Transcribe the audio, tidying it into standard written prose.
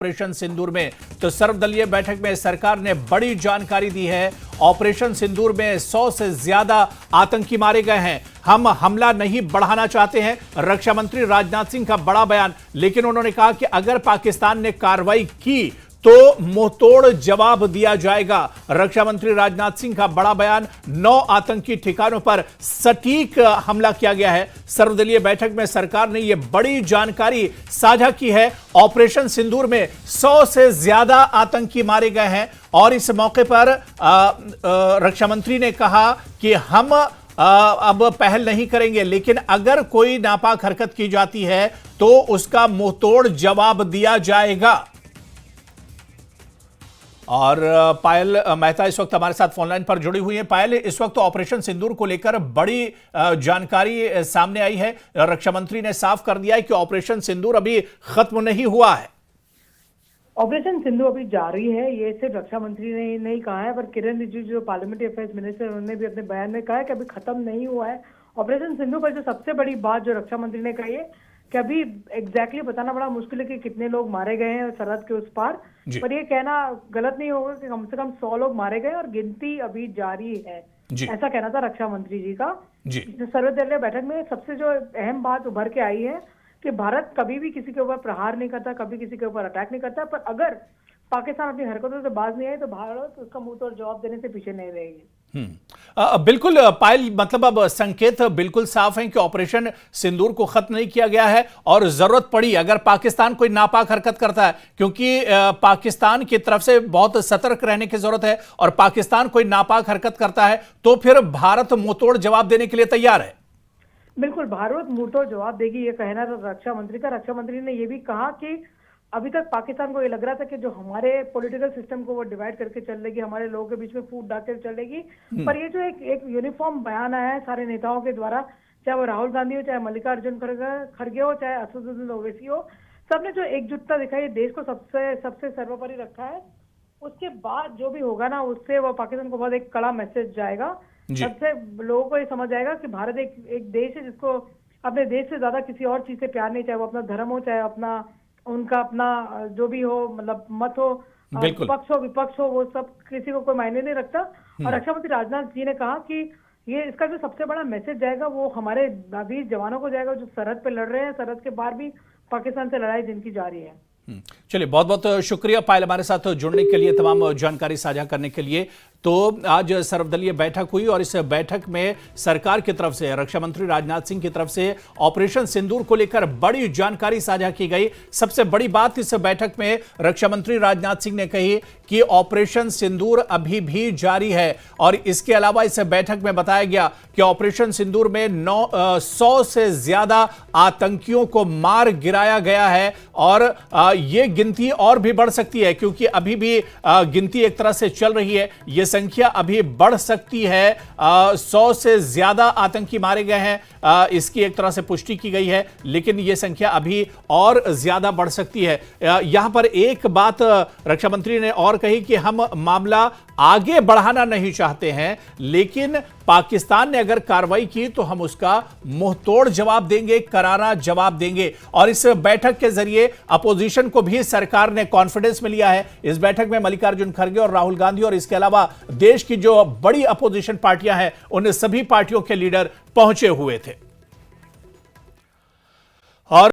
Operation सिंदूर में। तो सर्वदलीय बैठक में सरकार ने बड़ी जानकारी दी है। ऑपरेशन सिंदूर में 100 से ज्यादा आतंकी मारे गए हैं। हम हमला नहीं बढ़ाना चाहते हैं, रक्षा मंत्री राजनाथ सिंह का बड़ा बयान। लेकिन उन्होंने कहा कि अगर पाकिस्तान ने कार्रवाई की तो मुंहतोड़ जवाब दिया जाएगा। रक्षा मंत्री राजनाथ सिंह का बड़ा बयान। 9 आतंकी ठिकानों पर सटीक हमला किया गया है। सर्वदलीय बैठक में सरकार ने यह बड़ी जानकारी साझा की है। ऑपरेशन सिंदूर में 100 से ज्यादा आतंकी मारे गए हैं और इस मौके पर रक्षा मंत्री ने कहा कि हम अब पहल नहीं करेंगे, लेकिन अगर कोई नापाक हरकत की जाती है तो उसका मुंहतोड़ जवाब दिया जाएगा। और पायल मेहता इस वक्त हमारे साथ फोनलाइन पर जुड़ी हुई है। पायल, इस वक्त तो ऑपरेशन सिंदूर को लेकर बड़ी जानकारी सामने आई है। रक्षा मंत्री ने साफ कर दिया है कि ऑपरेशन सिंदूर अभी खत्म नहीं हुआ है। ऑपरेशन सिंधु अभी जारी है, ये सिर्फ रक्षा मंत्री ने नहीं कहा है, पर किरण रिजिजू जो पार्लियामेंट्री अफेयर्स मिनिस्टर, उन्होंने भी अपने बयान में कहा है कि अभी खत्म नहीं हुआ है ऑपरेशन सिंधु पर। जो सबसे बड़ी बात जो रक्षा मंत्री ने कही है कि अभी एग्जैक्टली बताना बड़ा मुश्किल है कि कितने लोग मारे गए हैं सरहद के उस पार, पर ये कहना गलत नहीं होगा कि कम से कम 100 लोग मारे गए और गिनती अभी जारी है, ऐसा कहना था रक्षा मंत्री जी का। सर्वदलीय बैठक में सबसे जो अहम बात उभर के आई है कि भारत कभी भी किसी के ऊपर प्रहार नहीं करता, कभी किसी के ऊपर अटैक नहीं करता, पर अगर पाकिस्तान अपनी हरकतों से बाज नहीं आई तो भारत उसका मुंह तोड़ जवाब देने से पीछे नहीं रहेगी। बिल्कुल पायल, मतलब अब संकेत बिल्कुल साफ है कि ऑपरेशन सिंदूर को खत्म नहीं किया गया है और जरूरत पड़ी अगर पाकिस्तान कोई नापाक हरकत करता है, क्योंकि पाकिस्तान की तरफ से बहुत सतर्क रहने की जरूरत है, और पाकिस्तान कोई नापाक हरकत करता है तो फिर भारत मुंहतोड़ जवाब देने के लिए तैयार है। बिल्कुल, भारत मुंहतोड़ जवाब देगी, ये कहना था रक्षा मंत्री का। रक्षा मंत्री ने यह भी कहा कि अभी तक पाकिस्तान को ये लग रहा था कि जो हमारे पॉलिटिकल सिस्टम को वो डिवाइड करके चल लेगी, हमारे लोगों के बीच में फूट डालकर चलेगी, पर ये जो एक यूनिफॉर्म बयान आया है सारे नेताओं के द्वारा, चाहे वो राहुल गांधी हो, चाहे मल्लिकार्जुन खड़गे हो, चाहे असदुद्दीन ओवैसी हो, सबने जो एकजुटता दिखाई, देश को सबसे सर्वोपरि रखा है। उसके बाद जो भी होगा ना, उससे वो पाकिस्तान को बहुत एक कड़ा मैसेज जाएगा। सबसे लोगों को ये समझ आएगा कि भारत एक देश है जिसको अपने देश से ज्यादा किसी और चीज से प्यार नहीं, चाहे वो अपना धर्म हो, चाहे उनका अपना जो भी हो, मतलब मत हो, पक्ष हो विपक्ष हो, वो सब किसी को कोई मायने नहीं रखता। और रक्षा मंत्री राजनाथ जी ने कहा कि ये इसका जो सबसे बड़ा मैसेज जाएगा वो हमारे वीर जवानों को जाएगा जो सरहद पे लड़ रहे हैं, सरहद के बाहर भी पाकिस्तान से लड़ाई जिनकी जारी है। चलिए, बहुत बहुत शुक्रिया पायल हमारे साथ जुड़ने के लिए, तमाम जानकारी साझा करने के लिए। तो आज सर्वदलीय बैठक हुई और इस बैठक में सरकार की तरफ से, रक्षा मंत्री राजनाथ सिंह की तरफ से ऑपरेशन सिंदूर को लेकर बड़ी जानकारी साझा की गई। सबसे बड़ी बात इस बैठक में रक्षा मंत्री राजनाथ सिंह ने कही कि ऑपरेशन सिंदूर अभी भी जारी है, और इसके अलावा इस बैठक में बताया गया कि ऑपरेशन सिंदूर में 100 से ज्यादा आतंकियों को मार गिराया गया है, और ये गिनती और भी बढ़ सकती है, क्योंकि अभी भी गिनती एक तरह से चल रही है। ये संख्या अभी बढ़ सकती है। 100 से ज्यादा आतंकी मारे गए हैं, इसकी एक तरह से पुष्टि की गई है, लेकिन यह संख्या अभी और ज्यादा बढ़ सकती है। यहां पर एक बात रक्षा मंत्री ने और कही कि हम मामला आगे बढ़ाना नहीं चाहते हैं, लेकिन पाकिस्तान ने अगर कार्रवाई की तो हम उसका मुंहतोड़ जवाब देंगे, करारा जवाब देंगे। और इस बैठक के जरिए अपोजिशन को भी सरकार ने कॉन्फिडेंस में लिया है। इस बैठक में मल्लिकार्जुन खड़गे और राहुल गांधी और इसके अलावा देश की जो बड़ी अपोजिशन पार्टियां हैं, उन सभी पार्टियों के लीडर पहुंचे हुए थे।